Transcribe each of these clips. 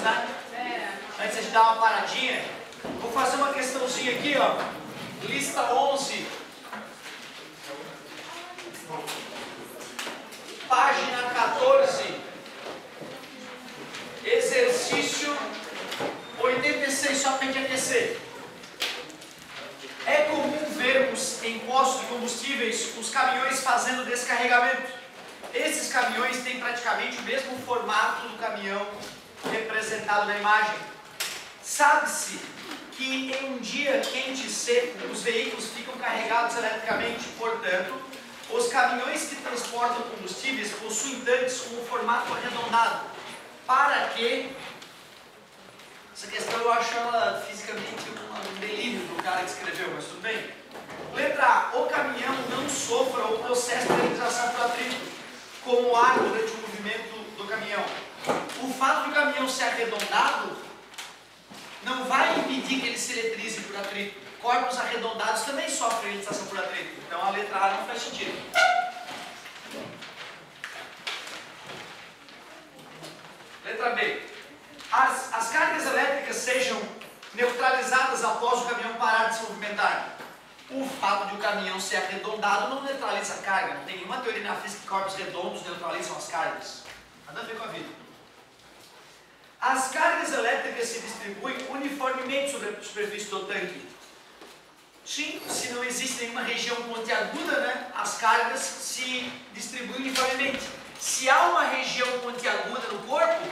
né? Antes de dar uma paradinha, vou fazer uma questãozinha aqui, ó. Lista 11. Página 14. Exercício 86, só para a gente aquecer. É comum vermos em postos de combustíveis os caminhões fazendo descarregamento. Esses caminhões têm praticamente o mesmo formato do caminhão representado na imagem. Sabe-se que em um dia quente e seco, os veículos ficam carregados eletricamente, portanto, os caminhões que transportam combustíveis possuem tanques com um formato arredondado. Para que... Essa questão eu acho ela fisicamente um delírio do cara que escreveu, mas tudo bem. Letra A. O caminhão não sofra o processo de esterilização por atrito, como o ar durante o movimento do caminhão. O fato do caminhão ser arredondado não vai impedir que ele se eletrize por atrito. Corpos arredondados também sofrem esterilização por atrito. Então a letra A não faz sentido. Letra B. As cargas elétricas sejam neutralizadas após o caminhão parar de se movimentar. O fato de o caminhão ser arredondado não neutraliza a carga. Não tem nenhuma teoria na física que corpos redondos neutralizam as cargas. Nada a ver com a vida. As cargas elétricas se distribuem uniformemente sobre a superfície do tanque. Sim, se não existe nenhuma região pontiaguda, né, as cargas se distribuem uniformemente. Se há uma região pontiaguda no corpo,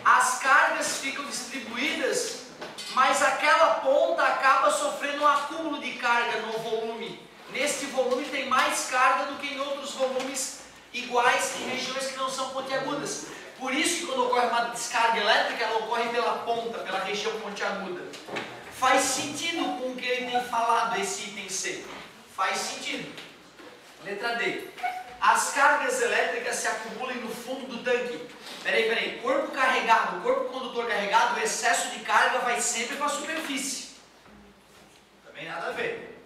as cargas ficam distribuídas, mas aquela ponta acaba sofrendo um acúmulo de carga no volume. Neste volume tem mais carga do que em outros volumes iguais em regiões que não são pontiagudas. Por isso que quando ocorre uma descarga elétrica, ela ocorre pela ponta, pela região pontiaguda. Faz sentido com o que ele tem falado, esse item C. Faz sentido. Letra D. As cargas elétricas se acumulam no fundo do tanque. Peraí. Corpo carregado, corpo condutor carregado, o excesso de carga vai sempre para a superfície. Também nada a ver.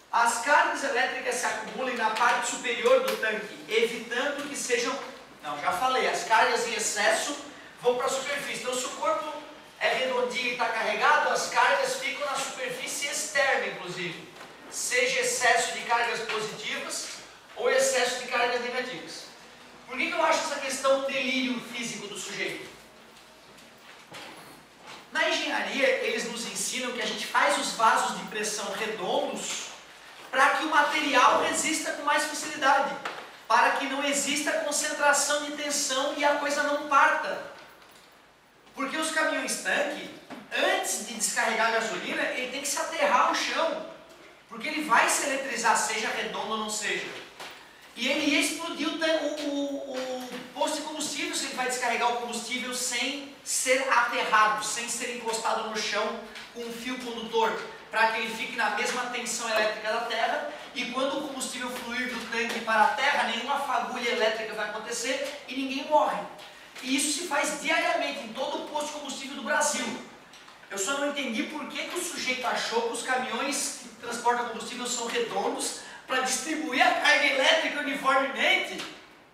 As cargas elétricas se acumulam na parte superior do tanque, evitando que sejam... Não, já falei, as cargas em excesso vão para a superfície. Então, se o corpo é redondinho e está carregado, as cargas ficam na superfície externa, inclusive. Seja excesso de cargas positivas ou excesso de cargas negativas. Por que eu acho essa questão um delírio físico do sujeito? Na engenharia, eles nos ensinam que a gente faz os vasos de pressão redondos para que o material resista com mais facilidade, para que não exista concentração de tensão e a coisa não parta. Porque os caminhões tanque, antes de descarregar a gasolina, ele tem que se aterrar ao chão, porque ele vai se eletrizar, seja redondo ou não seja. E ele ia explodir o posto de combustível se ele vai descarregar o combustível sem ser aterrado, sem ser encostado no chão com um fio condutor, para que ele fique na mesma tensão elétrica da terra, e quando o combustível fluir do tanque para a terra, nenhuma fagulha elétrica vai acontecer e ninguém morre. E isso se faz diariamente em todo o posto de combustível do Brasil. Eu só não entendi por que o sujeito achou que os caminhões que transportam combustível são redondos para distribuir a carga elétrica uniformemente.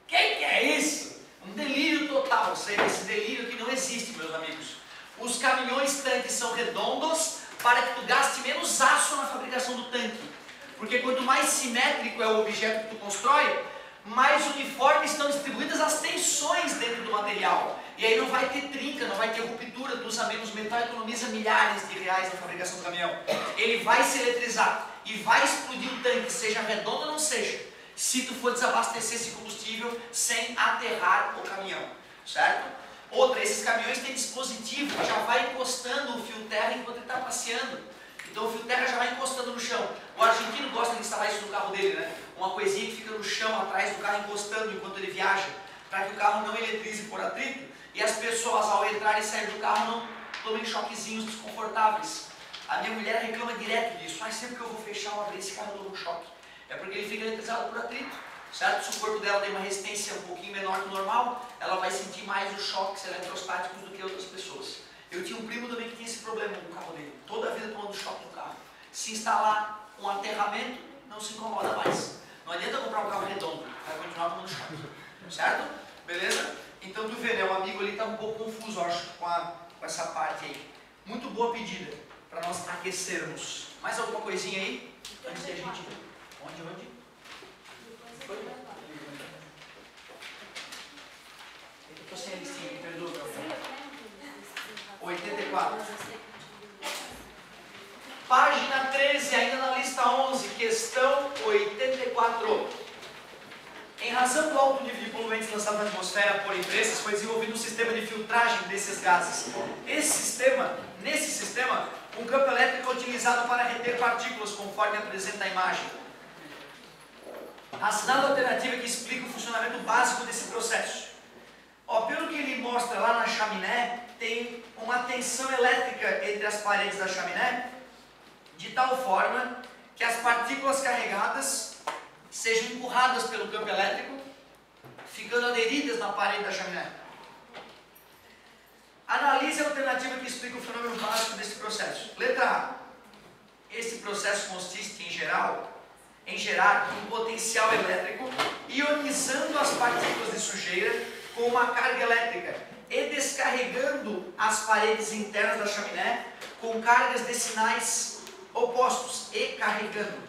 Quem que é isso? Um delírio total. Esse delírio que não existe, meus amigos. Os caminhões tanques são redondos para que tu gaste menos aço na fabricação do tanque. Porque quanto mais simétrico é o objeto que tu constrói, mais uniformes estão distribuídas as tensões dentro do material. E aí não vai ter trinca, não vai ter ruptura, tu usa menos metal e economiza milhares de reais na fabricação do caminhão. Ele vai se eletrizar e vai explodir o tanque, seja redondo ou não seja, se tu for desabastecer esse combustível sem aterrar o caminhão, certo? Outra, esses caminhões têm dispositivo que já vai encostando o fio terra enquanto ele está passeando. Então o fio terra já vai encostando no chão. O argentino gosta de instalar isso no carro dele, né? Uma coisinha que fica no chão, atrás do carro, encostando enquanto ele viaja, para que o carro não eletrize por atrito e as pessoas, ao entrar e sair do carro, não tomem choquezinhos desconfortáveis. A minha mulher reclama direto disso. Mas sempre que eu vou fechar ou abrir esse carro, eu dou um choque. É porque ele fica eletrizado por atrito, certo? Se o corpo dela tem uma resistência um pouquinho menor que o normal, ela vai sentir mais os choques eletrostáticos do que outras pessoas. Eu tinha um primo também que tinha esse problema com o carro dele. Toda a vida tomando choque no carro. Se instalar um aterramento, não se incomoda mais. Não adianta comprar um carro redondo, vai continuar tomando choque. Certo? Beleza? Então tu vê, né, o amigo ali está um pouco confuso, acho, com essa parte aí. Muito boa pedida, para nós aquecermos. Mais alguma coisinha aí? Antes de a gente... Onde? Foi? Eu estou sem a listinha, me perdoa, meu filho. 84. Página 13, ainda na lista 11, questão 84. Em razão do alto nível de poluentes lançados na atmosfera por empresas, foi desenvolvido um sistema de filtragem desses gases. Nesse sistema, um campo elétrico é utilizado para reter partículas, conforme apresenta a imagem. Assinala a alternativa que explica o funcionamento básico desse processo. Pelo que ele mostra lá na chaminé, tem uma tensão elétrica entre as paredes da chaminé, de tal forma que as partículas carregadas sejam empurradas pelo campo elétrico, ficando aderidas na parede da chaminé. Analise a alternativa que explica o fenômeno básico desse processo. Letra A. Esse processo consiste em gerar um potencial elétrico ionizando as partículas de sujeira com uma carga elétrica e descarregando as paredes internas da chaminé com cargas de sinais opostos e carregando,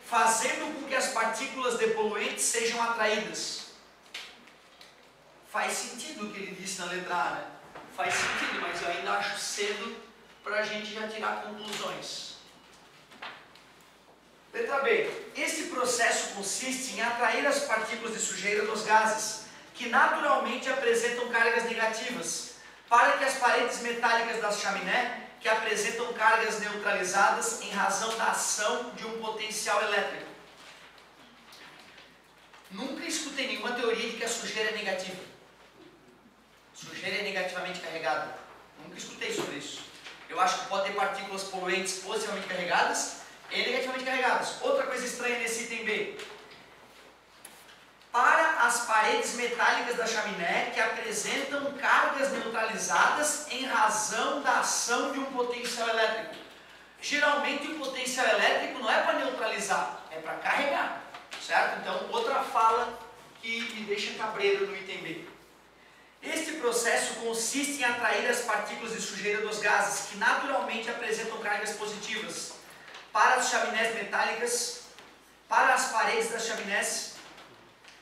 fazendo com que as partículas de poluentes sejam atraídas. Faz sentido o que ele disse na letra A, né? Faz sentido, mas eu ainda acho cedo para a gente já tirar conclusões. Letra B. Esse processo consiste em atrair as partículas de sujeira dos gases, que naturalmente apresentam cargas negativas, para que as paredes metálicas da chaminé, que apresentam cargas neutralizadas em razão da ação de um potencial elétrico. Nunca escutei nenhuma teoria de que a sujeira é negativa. Sujeira é negativamente carregada. Nunca escutei sobre isso. Eu acho que pode ter partículas poluentes positivamente carregadas e negativamente carregadas. Outra coisa estranha nesse item B. Para as paredes metálicas da chaminé que apresentam cargas neutralizadas em razão da ação de um potencial elétrico. Geralmente o potencial elétrico não é para neutralizar, é para carregar, certo? Então, outra fala que me deixa cabreiro no item B. Este processo consiste em atrair as partículas de sujeira dos gases, que naturalmente apresentam cargas positivas, para as chaminés metálicas, para as paredes das chaminés,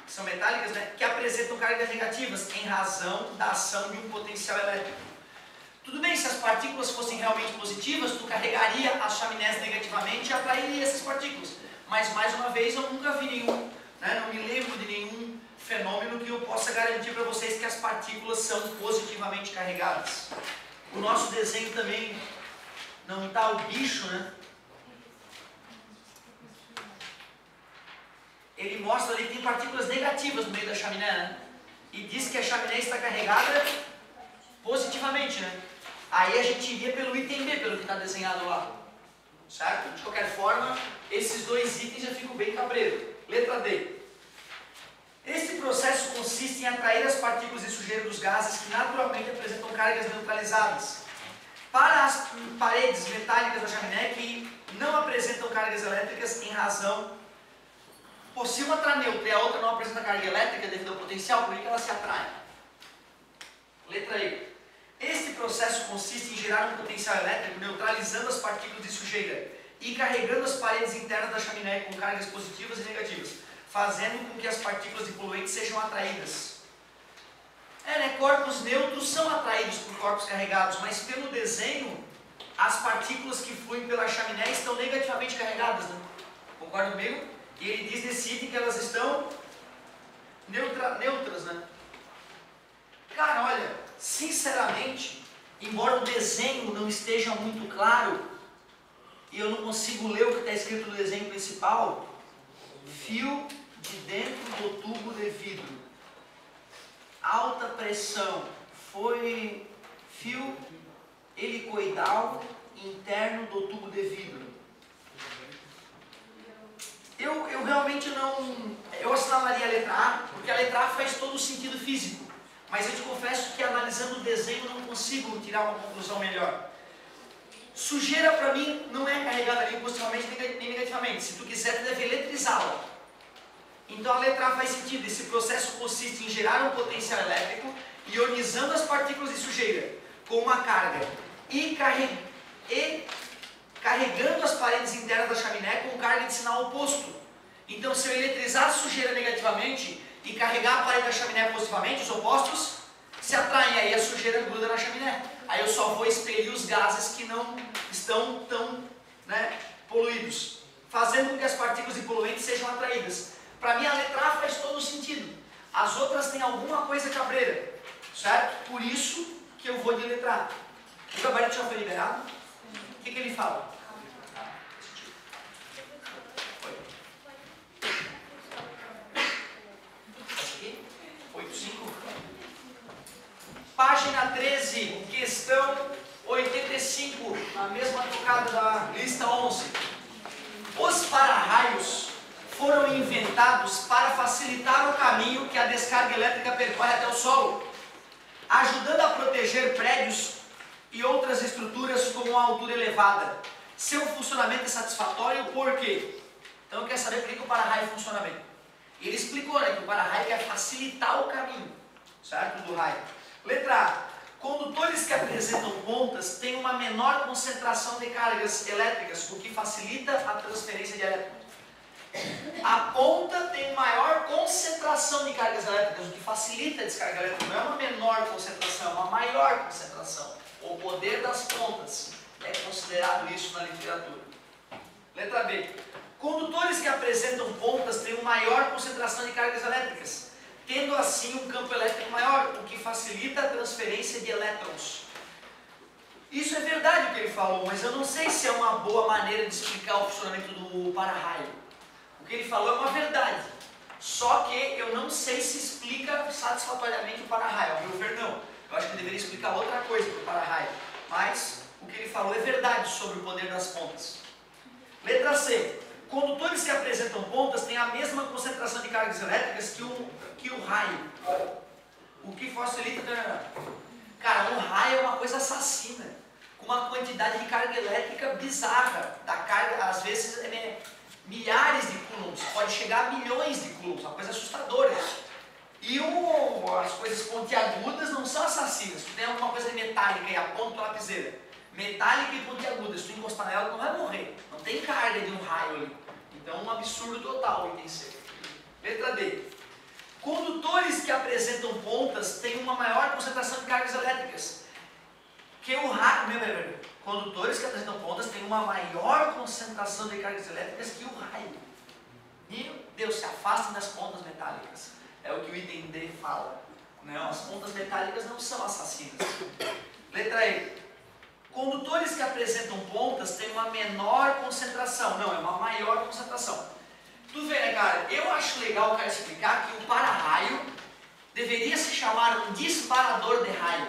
que são metálicas, né, que apresentam cargas negativas, em razão da ação de um potencial elétrico. Tudo bem, se as partículas fossem realmente positivas, tu carregaria as chaminés negativamente e atrairia essas partículas. Mas, mais uma vez, eu nunca vi nenhum, né, não me lembro de nenhum fenômeno que eu possa garantir para vocês que as partículas são positivamente carregadas. O nosso desenho também não está o bicho, né? Ele mostra ali que tem partículas negativas no meio da chaminé, né? E diz que a chaminé está carregada positivamente, né? Aí a gente iria pelo item B, pelo que está desenhado lá. Certo? De qualquer forma, esses dois itens já ficam bem cabreiro. Letra D. Este processo consiste em atrair as partículas de sujeira dos gases que naturalmente apresentam cargas neutralizadas para as paredes metálicas da chaminé que não apresentam cargas elétricas em razão... Por se uma está neutra e a outra não apresenta carga elétrica devido ao potencial, por que elas se atraem? Letra E. Este processo consiste em gerar um potencial elétrico neutralizando as partículas de sujeira e carregando as paredes internas da chaminé com cargas positivas e negativas, fazendo com que as partículas de poluentes sejam atraídas. Corpos neutros são atraídos por corpos carregados, mas pelo desenho, as partículas que fluem pela chaminé estão negativamente carregadas, né? Concorda comigo? E ele diz nesse item que elas estão neutras, né? Cara, olha, sinceramente, embora o desenho não esteja muito claro, e eu não consigo ler o que está escrito no desenho principal, fio de dentro do tubo de vidro, alta pressão, foi fio helicoidal interno do tubo de vidro. Eu realmente não... Eu assinalaria a letra A, porque a letra A faz todo o sentido físico. Mas eu te confesso que analisando o desenho não consigo tirar uma conclusão melhor. Sujeira para mim não é carregada nem positivamente nem negativamente. Se tu quiser, tu deve letrizá-la. Então a letra A faz sentido. Esse processo consiste em gerar um potencial elétrico ionizando as partículas de sujeira com uma carga e carregando as paredes internas da chaminé com carga de sinal oposto. Então, se eu eletrizar a sujeira negativamente e carregar a parede da chaminé positivamente, os opostos se atraem, aí a sujeira gruda na chaminé. Aí eu só vou expelir os gases que não estão tão poluídos, fazendo com que as partículas de poluentes sejam atraídas. Para mim, a letra A faz todo sentido. As outras têm alguma coisa cabreira, certo? Por isso que eu vou de letra A. O gabarito já foi liberado? O que ele fala? Página 13, questão 85, na mesma tocada da lista 11. Os para-raios foram inventados para facilitar o caminho que a descarga elétrica percorre até o solo, ajudando a proteger prédios e outras estruturas com uma altura elevada. Seu funcionamento é satisfatório por quê? Então eu quero saber por que o para-raio funciona bem. Ele explicou, que o para-raio quer facilitar o caminho, certo? Do raio. Letra A. Condutores que apresentam pontas têm uma menor concentração de cargas elétricas, o que facilita a transferência de elétrons. A ponta tem maior concentração de cargas elétricas, o que facilita a descarga elétrica. Não é uma menor concentração, é uma maior concentração. O poder das pontas é considerado isso na literatura. Letra B. Condutores que apresentam pontas têm uma maior concentração de cargas elétricas, tendo assim um campo elétrico maior, o que facilita a transferência de elétrons. Isso é verdade o que ele falou, mas eu não sei se é uma boa maneira de explicar o funcionamento do para-raio. O que ele falou é uma verdade, só que eu não sei se explica satisfatoriamente o para-raio. Ao meu ver, não. Eu acho que eu deveria explicar outra coisa para o para-raio, mas o que ele falou é verdade sobre o poder das pontas. Letra C. Condutores que apresentam pontas têm a mesma concentração de cargas elétricas que o raio, o que facilita. Cara, um raio é uma coisa assassina, com uma quantidade de carga elétrica bizarra, da carga, às vezes milhares de coulombs, pode chegar a milhões de coulombs, uma coisa assustadora. E as coisas pontiagudas não são assassinas. Tu tem alguma coisa metálica e a ponta da lapiseira, metálica e pontiaguda, se tu encostar nela tu não vai morrer, não tem carga de um raio ali. Então um absurdo total o item C. Letra D. Condutores que apresentam pontas têm uma maior concentração de cargas elétricas que o raio. Condutores que apresentam pontas têm uma maior concentração de cargas elétricas que o raio. Meu Deus, se afastem das pontas metálicas. É o que o item D fala. Não, as pontas metálicas não são assassinas. Letra E. Condutores que apresentam pontas têm uma menor concentração. Não, é uma maior concentração. Tu vê, né, cara? Eu acho legal o cara explicar que o para-raio deveria se chamar um disparador de raio.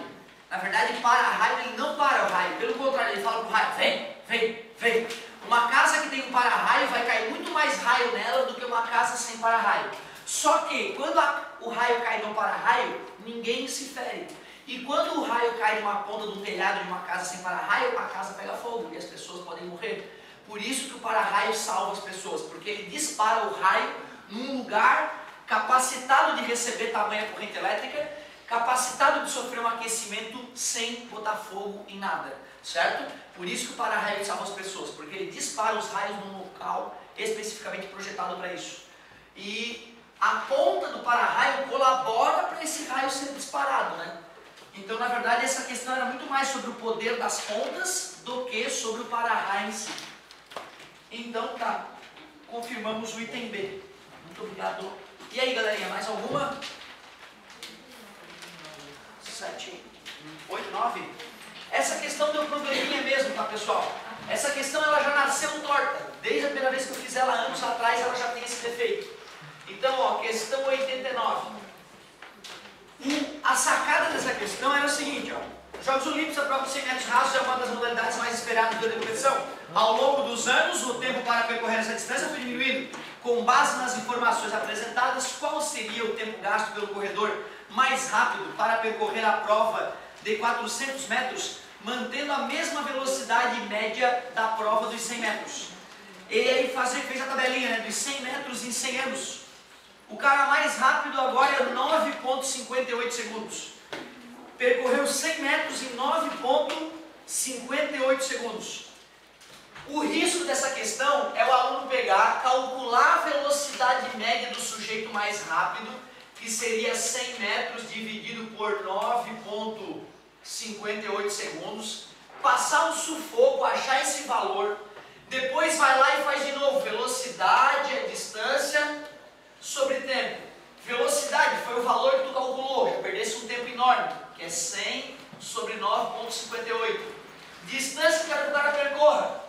Na verdade, para-raio ele não para o raio. Pelo contrário, ele fala pro raio, vem, vem, vem. Uma casa que tem um para-raio vai cair muito mais raio nela do que uma casa sem para-raio. Só que quando o raio cai no para-raio, ninguém se fere. E quando o raio cai numa ponta de um telhado de uma casa sem para-raio, a casa pega fogo e as pessoas podem morrer. Por isso que o para-raio salva as pessoas, porque ele dispara o raio num lugar capacitado de receber tamanha corrente elétrica, capacitado de sofrer um aquecimento sem botar fogo em nada, certo? Por isso que o para-raio salva as pessoas, porque ele dispara os raios num local especificamente projetado para isso. E a ponta do para-raio colabora para esse raio ser disparado, né? Então, na verdade, essa questão era muito mais sobre o poder das pontas do que sobre o para-raio em si. Então, tá. Confirmamos o item B. Muito obrigado. E aí, galerinha, mais alguma? 7, 8, 9. Essa questão deu probleminha mesmo, tá, pessoal? Essa questão ela já nasceu torta. Desde a primeira vez que eu fiz ela anos atrás, ela já tem esse defeito. Então, ó, questão 89. A sacada dessa questão era o seguinte, ó. Jogos Olímpicos, a prova de 100 metros rasos é uma das modalidades mais esperadas durante a competição. Ao longo dos anos, o tempo para percorrer essa distância foi diminuindo. Com base nas informações apresentadas, qual seria o tempo gasto pelo corredor mais rápido para percorrer a prova de 400 metros, mantendo a mesma velocidade média da prova dos 100 metros? Ele aí fez a tabelinha, né, dos 100 metros em 100 anos. O cara mais rápido agora é 9,58 segundos. percorreu 100 metros em 9,58 segundos. O risco dessa questão é o aluno pegar, calcular a velocidade média do sujeito mais rápido, que seria 100 metros dividido por 9,58 segundos, passar um sufoco, achar esse valor, depois vai lá e faz de novo, velocidade é distância sobre tempo. Velocidade foi o valor que tu calculou, já perdesse um tempo enorme, que é 100 sobre 9,58. Distância que o cara percorra,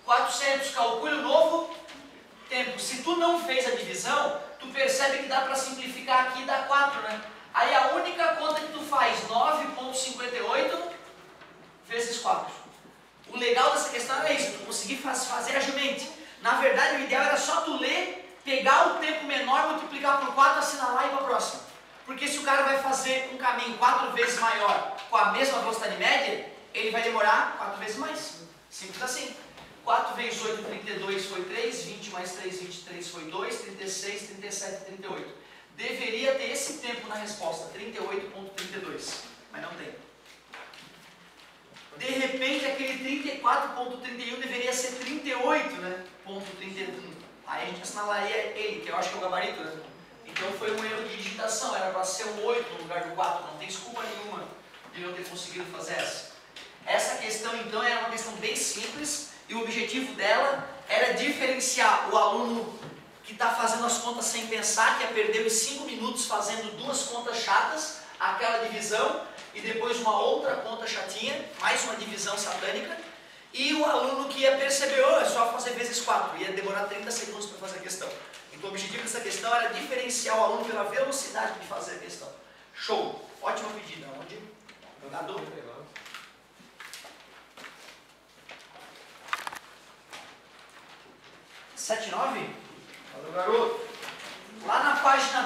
400, calcule o novo tempo. Se tu não fez a divisão, tu percebe que dá para simplificar aqui e dá 4, né? Aí a única conta que tu faz, 9,58 vezes 4. O legal dessa questão é isso, tu conseguir fazer agilmente. Na verdade, o ideal era só tu ler, pegar o tempo menor, multiplicar por 4, assinalar e ir para a próxima. Porque se o cara vai fazer um caminho 4 vezes maior com a mesma velocidade média, ele vai demorar 4 vezes mais. Simples assim. 4 vezes 8, 32 foi 3, 20 mais 3, 23 foi 2, 36, 37, 38. Deveria ter esse tempo na resposta, 38,32, mas não tem. De repente, aquele 34,31 deveria ser 38, né? Ponto 31. Aí a gente assinalaria ele, que eu acho que é o gabarito, né? Então foi um erro de digitação, era para ser um 8 no lugar do 4, não tem desculpa nenhuma de não ter conseguido fazer essa. Essa questão, então, era uma questão bem simples, e o objetivo dela era diferenciar o aluno que está fazendo as contas sem pensar, que ia perder os 5 minutos fazendo duas contas chatas, aquela divisão, e depois uma outra conta chatinha, mais uma divisão satânica, e o aluno que ia perceber, oh, é só fazer vezes 4, ia demorar 30 segundos para fazer a questão. Então o objetivo dessa questão era diferenciar o aluno pela velocidade de fazer a questão. Show! Ótima pedida. Onde? Jogador. 7,9? Valeu, garoto. Lá na página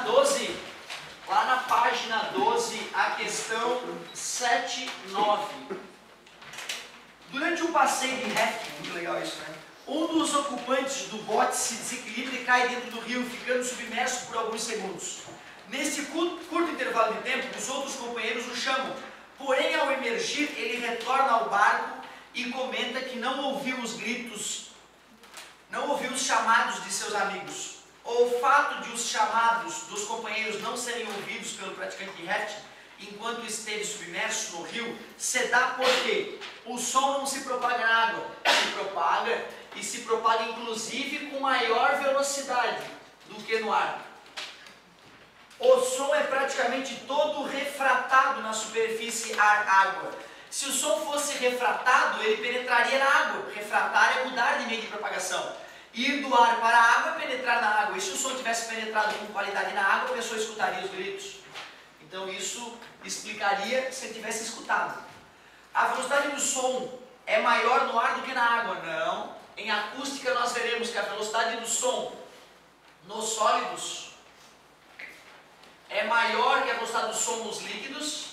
12, a questão 7,9. Durante um passeio de rafting, muito legal isso, né? Um dos ocupantes do bote se desequilibra e cai dentro do rio, ficando submerso por alguns segundos. Nesse curto intervalo de tempo, os outros companheiros o chamam. Porém, ao emergir, ele retorna ao barco e comenta que não ouviu os gritos, não ouviu os chamados de seus amigos. O fato de os chamados dos companheiros não serem ouvidos pelo praticante de rafting, enquanto esteve submerso no rio, se dá porque o som não se propaga na água, se propaga e se propaga inclusive com maior velocidade do que no ar. O som é praticamente todo refratado na superfície ar-água. Se o som fosse refratado, ele penetraria na água. Refratar é mudar de meio de propagação. Ir do ar para a água é penetrar na água. E se o som tivesse penetrado com qualidade na água, a pessoa escutaria os gritos. Então isso explicaria se ele tivesse escutado. A velocidade do som é maior no ar do que na água? Não. Em acústica nós veremos que a velocidade do som nos sólidos é maior que a velocidade do som nos líquidos,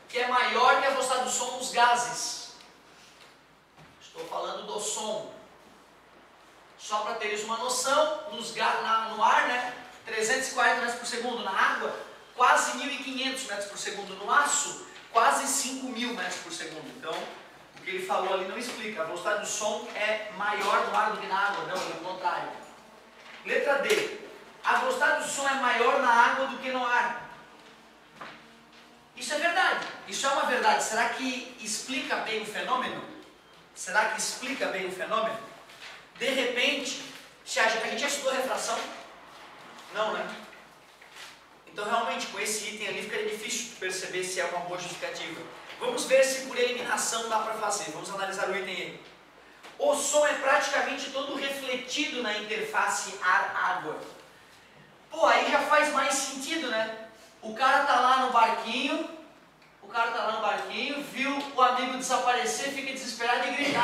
que é maior que a velocidade do som nos gases. Estou falando do som. Só para teres uma noção, no ar, né, 340 metros por segundo, na água, quase 1.500 metros por segundo, no aço, quase 5.000 metros por segundo. Então, o que ele falou ali não explica. A velocidade do som é maior no ar do que na água, não, é o contrário. Letra D. A velocidade do som é maior na água do que no ar. Isso é verdade. Isso é uma verdade. Será que explica bem o fenômeno? Será que explica bem o fenômeno? De repente, a gente já estudou refração? Não, né? Então, realmente, com esse item ali fica difícil perceber se é uma boa justificativa. Vamos ver se por eliminação dá para fazer. Vamos analisar o item aí. O som é praticamente todo refletido na interface ar-água. Pô, aí já faz mais sentido, né? O cara tá lá no barquinho, viu o amigo desaparecer, fica desesperado e grita.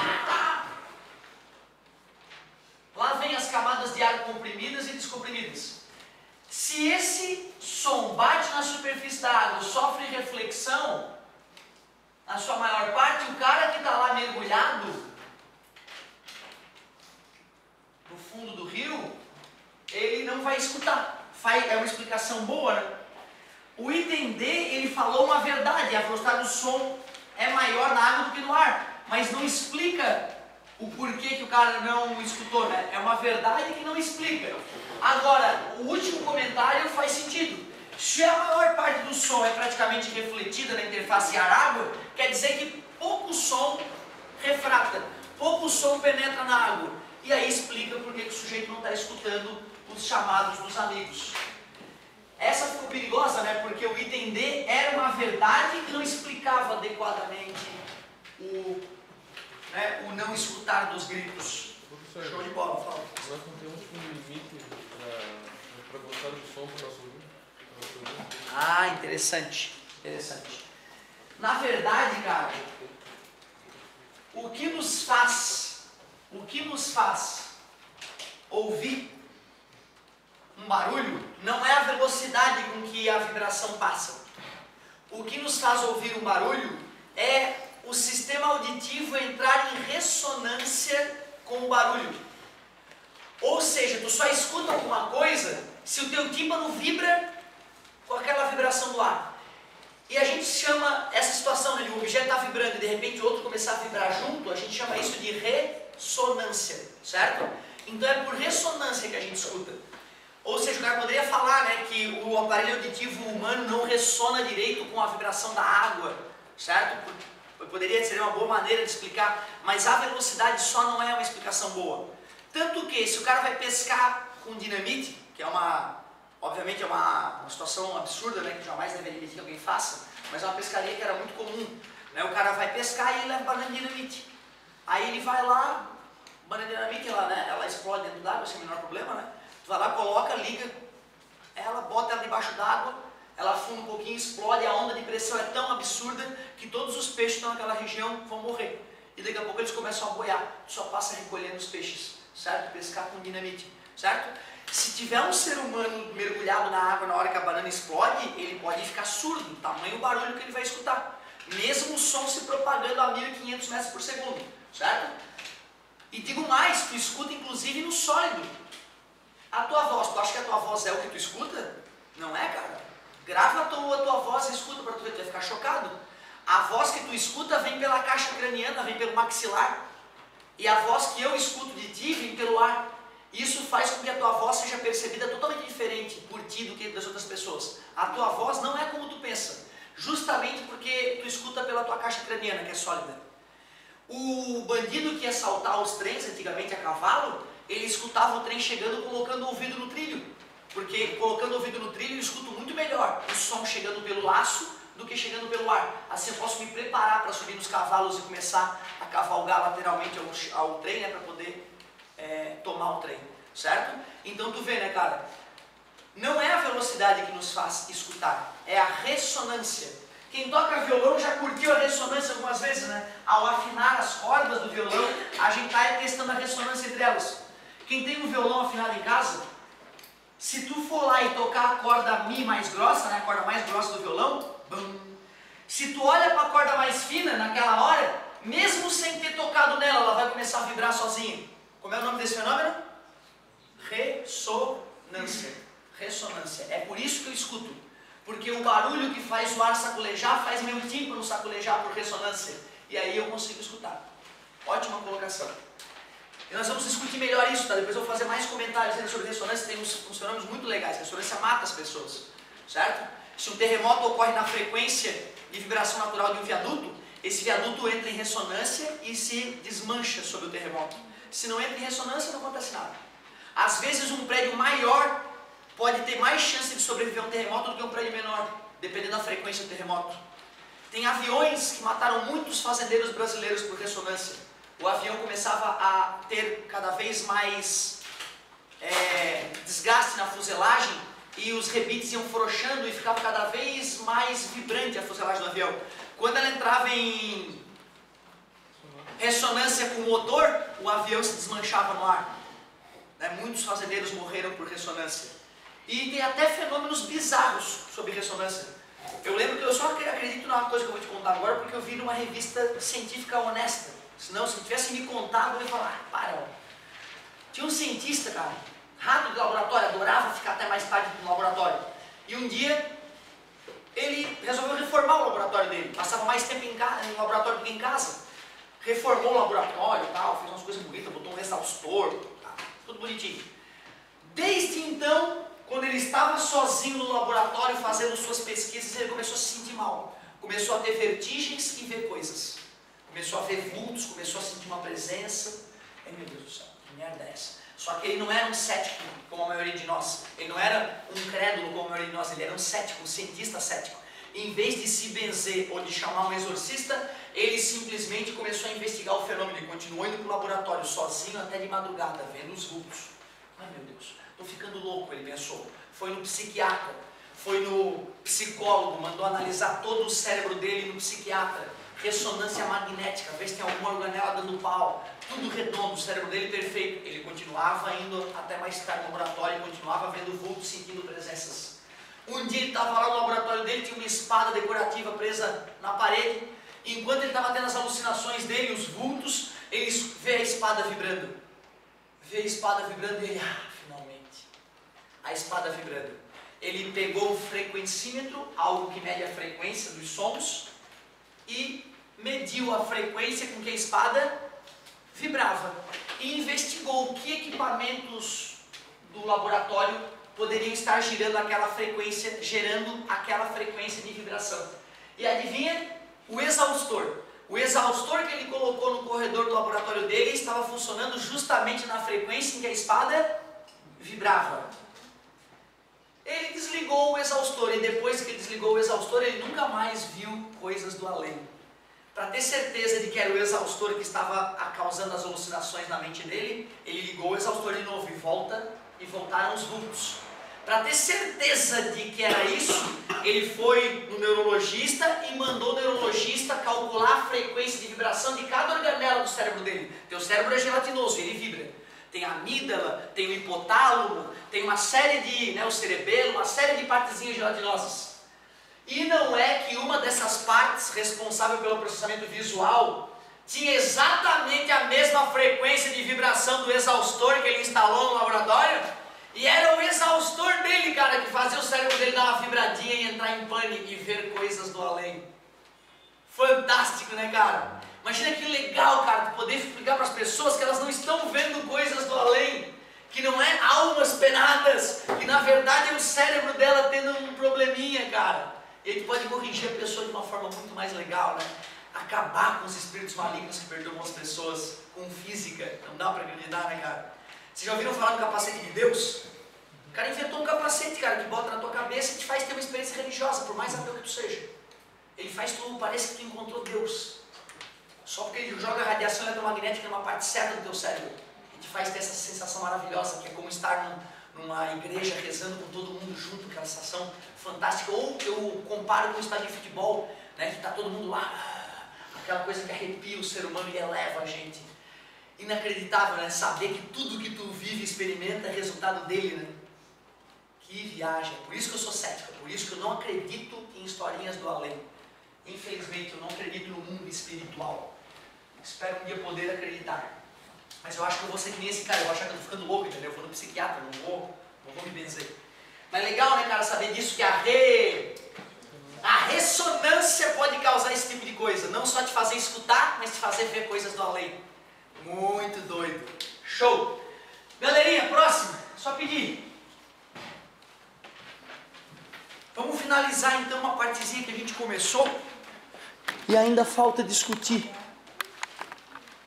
Lá vem as camadas de ar comprimidas e descomprimidas. Se esse som bate na superfície da água, sofre reflexão, na sua maior parte, o cara que está lá mergulhado no fundo do rio, ele não vai escutar. É uma explicação boa, né? O item D, ele falou uma verdade, a velocidade do som é maior na água do que no ar, mas não explica o porquê que o cara não escutou, né? É uma verdade que não explica. Agora, o último comentário faz sentido. Se a maior parte do som é praticamente refletida na interface ar-água, quer dizer que pouco som refrata, pouco som penetra na água. E aí explica por que o sujeito não está escutando os chamados dos amigos. Essa ficou perigosa, né? Porque o item D era uma verdade que não explicava adequadamente o não escutar dos gritos. Professor, Show de bola, fala. nós não temos um limite para gostar do som para o nosso ouvido? Ah, interessante, interessante. Na verdade, cara, o que nos faz ouvir um barulho não é a velocidade com que a vibração passa. O que nos faz ouvir um barulho é o sistema auditivo entrar em ressonância com o barulho. Ou seja, tu só escuta alguma coisa se o teu tímpano vibra com aquela vibração do ar. E a gente chama essa situação, né, de um objeto estar vibrando e de repente o outro começar a vibrar junto, a gente chama isso de ressonância, certo? Então é por ressonância que a gente escuta. Ou seja, o cara poderia falar, né, que o aparelho auditivo humano não ressona direito com a vibração da água, certo? Poderia ser uma boa maneira de explicar, mas a velocidade só não é uma explicação boa. Tanto que se o cara vai pescar com dinamite, que é obviamente é uma situação absurda, né, que jamais deveria admitir que alguém faça, mas é uma pescaria que era muito comum, né? O cara vai pescar e ele leva banana de dinamite. Aí ele vai lá, banana de dinamite, ela explode dentro d'água, sem o menor problema, né? Tu vai lá, coloca, liga ela, bota ela debaixo d'água, ela afunda um pouquinho, explode, a onda de pressão é tão absurda que todos os peixes que estão naquela região vão morrer. E daqui a pouco eles começam a boiar, tu só passa recolhendo os peixes, certo? Pescar com dinamite, certo? Se tiver um ser humano mergulhado na água na hora que a banana explode, ele pode ficar surdo, tamanho barulho que ele vai escutar. Mesmo o som se propagando a 1500 metros por segundo, certo? E digo mais, tu escuta inclusive no sólido. A tua voz, tu acha que a tua voz é o que tu escuta? Não é, cara. Grava a tua voz e escuta para tu ver, tu vai ficar chocado. A voz que tu escuta vem pela caixa craniana, vem pelo maxilar. E a voz que eu escuto de ti vem pelo ar. Isso faz com que a tua voz seja percebida totalmente diferente por ti do que das outras pessoas. A tua voz não é como tu pensa, justamente porque tu escuta pela tua caixa craniana, que é sólida. O bandido que ia assaltar os trens, antigamente a cavalo, ele escutava o trem chegando colocando o ouvido no trilho. Porque colocando o ouvido no trilho eu escuto muito melhor o som chegando pelo laço do que chegando pelo ar. Assim eu posso me preparar para subir nos cavalos e começar a cavalgar lateralmente ao trem, né, para poder tomar o trem, certo? Então tu vê, né, cara? Não é a velocidade que nos faz escutar, é a ressonância. Quem toca violão já curtiu a ressonância algumas vezes, né? Ao afinar as cordas do violão, a gente está testando a ressonância entre elas. Quem tem um violão afinado em casa, se tu for lá e tocar a corda Mi mais grossa, né, a corda mais grossa do violão, bum, se tu olha para a corda mais fina naquela hora, mesmo sem ter tocado nela, ela vai começar a vibrar sozinha. Como é o nome desse fenômeno? Ressonância. Ressonância. É por isso que eu escuto. Porque o barulho que faz o ar sacolejar faz meu tímpano sacolejar por ressonância. E aí eu consigo escutar. Ótima colocação. E nós vamos discutir melhor isso, tá? Depois eu vou fazer mais comentários ainda sobre ressonância. Tem uns fenômenos muito legais. A ressonância mata as pessoas, certo? Se um terremoto ocorre na frequência de vibração natural de um viaduto, esse viaduto entra em ressonância e se desmancha sob o terremoto. Se não entra em ressonância, não acontece nada. Às vezes um prédio maior pode ter mais chance de sobreviver a um terremoto do que um prédio menor, dependendo da frequência do terremoto. Tem aviões que mataram muitos fazendeiros brasileiros por ressonância. O avião começava a ter cada vez mais desgaste na fuselagem e os rebites iam frouxando e ficava cada vez mais vibrante a fuselagem do avião. Quando ela entrava em ressonância com o motor, o avião se desmanchava no ar. Muitos fazendeiros morreram por ressonância. E tem até fenômenos bizarros sobre ressonância. Eu lembro que eu só acredito numa coisa que eu vou te contar agora porque eu vi numa revista científica honesta. Senão, se tivesse me contado, eu ia falar, para, ó. Tinha um cientista, cara, rato de laboratório, adorava ficar até mais tarde no laboratório. E um dia, ele resolveu reformar o laboratório dele. Passava mais tempo no laboratório do que em casa. Reformou o laboratório e tal, fez umas coisas bonitas, botou um exaustor, tá, tudo bonitinho. Desde então, quando ele estava sozinho no laboratório fazendo suas pesquisas, ele começou a se sentir mal. Começou a ter vertigens e ver coisas. Começou a ver vultos, começou a sentir uma presença. Ai, meu Deus do céu, que merda é essa? Só que ele não era um cético, como a maioria de nós. Ele não era um crédulo, como a maioria de nós. Ele era um cético, um cientista cético. Em vez de se benzer ou de chamar um exorcista, ele simplesmente começou a investigar o fenômeno. Ele continuou indo para o laboratório sozinho até de madrugada, vendo os vultos. Ai, meu Deus, estou ficando louco, ele pensou. Foi no psiquiatra, foi no psicólogo, mandou analisar todo o cérebro dele no psiquiatra. Ressonância magnética, ver se tem alguma organela dando pau, tudo redondo, o cérebro dele perfeito. Ele continuava indo até mais tarde no laboratório, continuava vendo vultos, sentindo presenças. Um dia ele estava lá no laboratório dele, tinha uma espada decorativa presa na parede, e enquanto ele estava tendo as alucinações dele, os vultos, ele vê a espada vibrando. Vê a espada vibrando e ele, finalmente, a espada vibrando. Ele pegou o frequencímetro, algo que mede a frequência dos sons, e mediu a frequência com que a espada vibrava. E investigou que equipamentos do laboratório poderiam estar gerando aquela frequência de vibração. E adivinha? O exaustor. O exaustor que ele colocou no corredor do laboratório dele estava funcionando justamente na frequência em que a espada vibrava. Ele desligou o exaustor e depois que ele desligou o exaustor, ele nunca mais viu coisas do além. Para ter certeza de que era o exaustor que estava causando as alucinações na mente dele, ele ligou o exaustor de novo e voltaram os vultos. Para ter certeza de que era isso, ele foi no neurologista e mandou o neurologista calcular a frequência de vibração de cada organela do cérebro dele. Teu cérebro é gelatinoso, ele vibra. Tem a amígdala, tem o hipotálamo, tem uma série de, o cerebelo, uma série de partezinhas gelatinosas. E não é que uma dessas partes responsável pelo processamento visual tinha exatamente a mesma frequência de vibração do exaustor que ele instalou no laboratório? E era o exaustor dele, cara, que fazia o cérebro dele dar uma vibradinha e entrar em pânico e ver coisas do além. Fantástico, né, cara? Imagina que legal, cara, poder explicar para as pessoas que elas não estão vendo coisas do além, que não é almas penadas, que na verdade é o cérebro dela tendo um probleminha, cara. E a gente pode corrigir a pessoa de uma forma muito mais legal, né? Acabar com os espíritos malignos que perturbam as pessoas com física. Não dá para acreditar, né, cara? Vocês já ouviram falar do capacete de Deus? O cara inventou um capacete, cara, que bota na tua cabeça e te faz ter uma experiência religiosa, por mais ateu que tu seja. Ele faz tu, parece que tu encontrou Deus. Só porque ele joga radiação eletromagnética numa parte certa do teu cérebro. E te faz ter essa sensação maravilhosa, que é como estar numa igreja rezando com todo mundo junto, aquela sensação fantástica. Ou eu comparo com o estádio de futebol, né, que está todo mundo lá, aquela coisa que arrepia o ser humano e eleva a gente. Inacreditável, né? Saber que tudo que tu vive e experimenta é resultado dele, né? Que viagem. Por isso que eu sou cético, por isso que eu não acredito em historinhas do além. Infelizmente, eu não acredito no mundo espiritual. Espero um dia poder acreditar. Mas eu acho que eu vou ser que nem esse cara, eu vou achar que eu tô ficando louco, entendeu? Eu vou no psiquiatra, não vou me benzer. Mas legal, né, cara, saber disso, que a ressonância pode causar esse tipo de coisa. Não só te fazer escutar, mas te fazer ver coisas do além. Muito doido. Show! Galerinha, próxima. Só pedir. Vamos finalizar então uma partezinha que a gente começou e ainda falta discutir.